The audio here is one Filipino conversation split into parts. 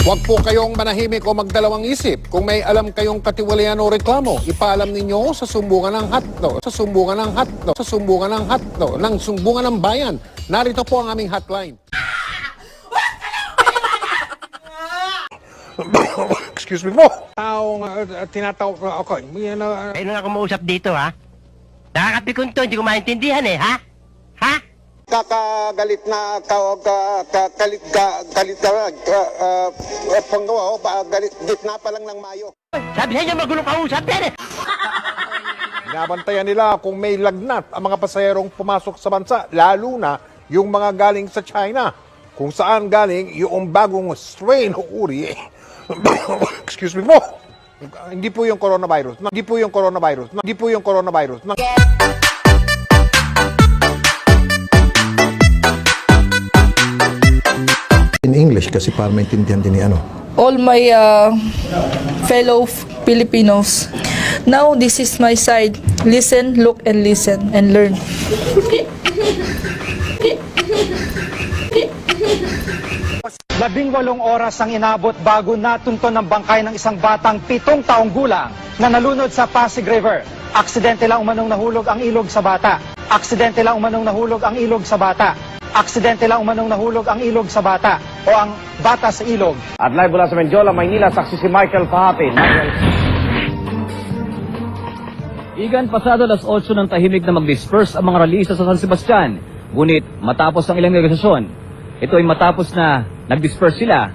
Huwag po kayong manahimik o magdalawang isip. Kung may alam kayong katiwalian o reklamo, ipaalam ninyo sa sumbungan ng hatlo, sa sumbungan ng hatlo, sa sumbungan ng hatlo, ng sumbungan ng bayan. Narito po ang aming hotline. Excuse me po. Taong tinatawag ako. Ayun na kumausap dito, ha? Nakakapikon to, hindi ko maintindihan eh, ha? Ha? Kakagalit na galit panggawa galit gitna pa lang ng Mayo. Sabi sa inyo, magulong kausap yan eh! Binabantayan nila kung may lagnat ang mga pasahero pumasok sa bansa, lalo na yung mga galing sa China, kung saan galing yung bagong strain o uri. Excuse me po. Hindi po yung coronavirus. Hindi po yung coronavirus. Hindi po yung coronavirus. In English kasi para maintindihan din ni ano. All my fellow Filipinos, now this is my side. Listen, look, and listen, and learn. 18 oras ang inabot bago natunto ng bangkay ng isang batang 7 taong gulang na nalunod sa Pasig River. Aksidente lang umanong nahulog ang ilog sa bata. Aksidente lang umanong nahulog ang ilog sa bata. Aksidente lang umanong nahulog ang ilog sa bata o ang bata sa ilog. At live mula sa Menjola, Maynila, saksi si Michael Pahapin. Igan, pasado alas 8 ng tahimik na mag-disperse ang mga rallyista sa San Sebastian. Ngunit matapos ang ilang negosasyon, ito ay matapos na nag-disperse sila.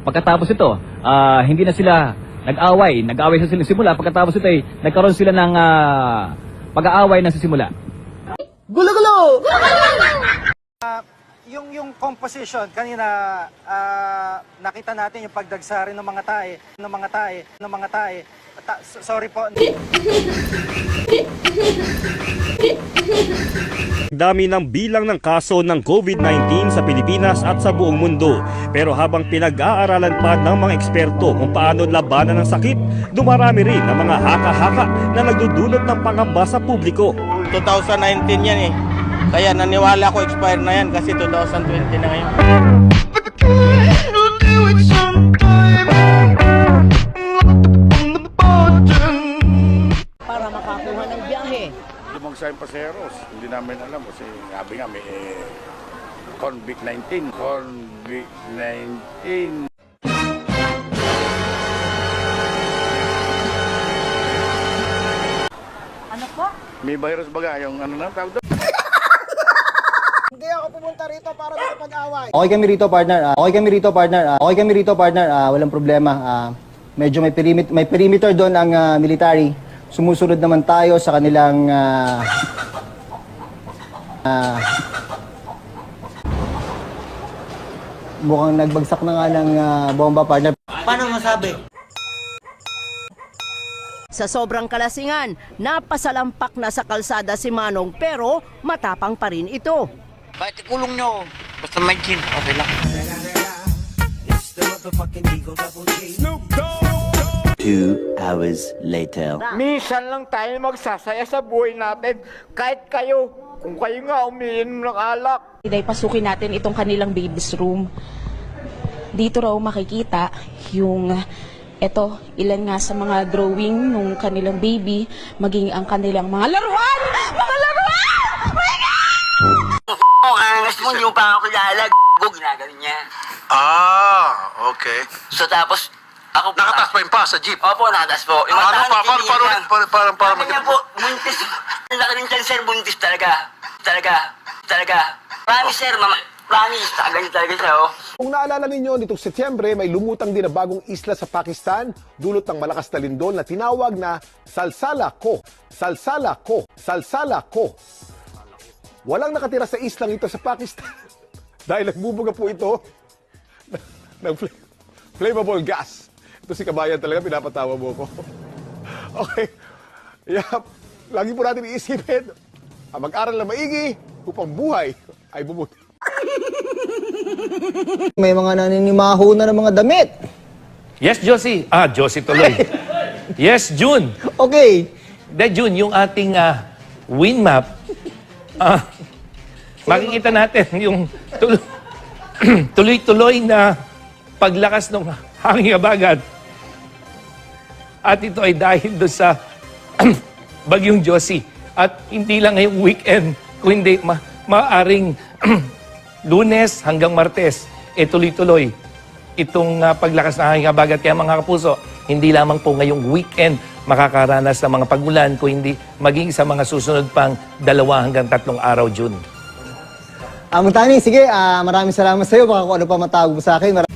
Pagkatapos ito, hindi na sila nag-away. Nag-away sa simula. Pagkatapos ito ay nagkaroon sila ng pag-aaway na sa simula. Gulo-gulo! Yung composition, kanina nakita natin yung pagdagsa rin ng mga tae. Sorry po. Dami ng bilang ng kaso ng COVID-19 sa Pilipinas at sa buong mundo. Pero habang pinag-aaralan pa ng mga eksperto kung paano labanan ng sakit, dumarami rin ang mga haka-haka na nagdudulot ng pangamba sa publiko. 2019 yan eh. Kaya naniwala ko expire na yan kasi 2020 na ngayon. Para makakuha ng biyahe. Lumang sa paseros, hindi namin alam kasi sabi nga may COVID-19. Ano po? May virus baga yung ano na tawag doon? Hindi ako pumunta rito para makapag-away. Okay kami rito, partner. Walang problema. Medyo may perimeter doon ang military. Sumusunod naman tayo sa kanilang mukhang nagbagsak na nga ng bomba, partner. Paano masabi? Sa sobrang kalasingan, napasalampak na sa kalsada si Manong pero matapang pa rin ito. Bakit ikulong nyo? Basta may chin, okay lang. 2 hours later. Minsan lang tayo magsasaya sa buhay natin. Kahit kayo, kung kayo nga umiinom ng alak. Dahil pasukin natin itong kanilang baby's room. Dito raw makikita yung ilan nga sa mga drawing ng kanilang baby, maging ang kanilang mga laruan! Mga laruan! My God! Angas mo, hindi mo pa ako kilala. Ginagawa niya. Okay. So tapos, ako po. Nakatas pa yung pa sa jeep. Opo, nakatas po. Yung Ano pa? Parang Sabi niya po, buntis. Ang laki rin dyan, sir, buntis talaga. Promise, sir, mama. Promise, ganyan talaga siya, oh. Kung naalala ninyo, nitong Setyembre, may lumutang din na bagong isla sa Pakistan, dulot ng malakas na lindol na tinawag na Salsalako. Walang nakatira sa islang ito sa Pakistan dahil nagbubuga po ito ng flammable gas. Ito si Kabayan talaga, pinapatawa mo ko. Okay. Lagi po natin iisipin, mag-aral na maigi upang buhay ay bumuti. May mga naninimaho na ng mga damit. Yes, Josie. Josie tuloy. Yes, June. Okay. June, yung ating wind map, makikita natin yung tuloy-tuloy na paglakas ng hangin habagat. At ito ay dahil doon sa Bagyong Josie. At hindi lang ngayong weekend, kundi maaring Lunes hanggang Martes, tuloy-tuloy itong paglakas ng hangin habagat. Kaya mga kapuso, hindi lamang po ngayong weekend makakaranas ng mga pagulan, kundi maging sa mga susunod pang 2 hanggang 3 araw, June. Mutani, sige, maraming salamat sa iyo. Baka kung ano pa matawag mo sa akin.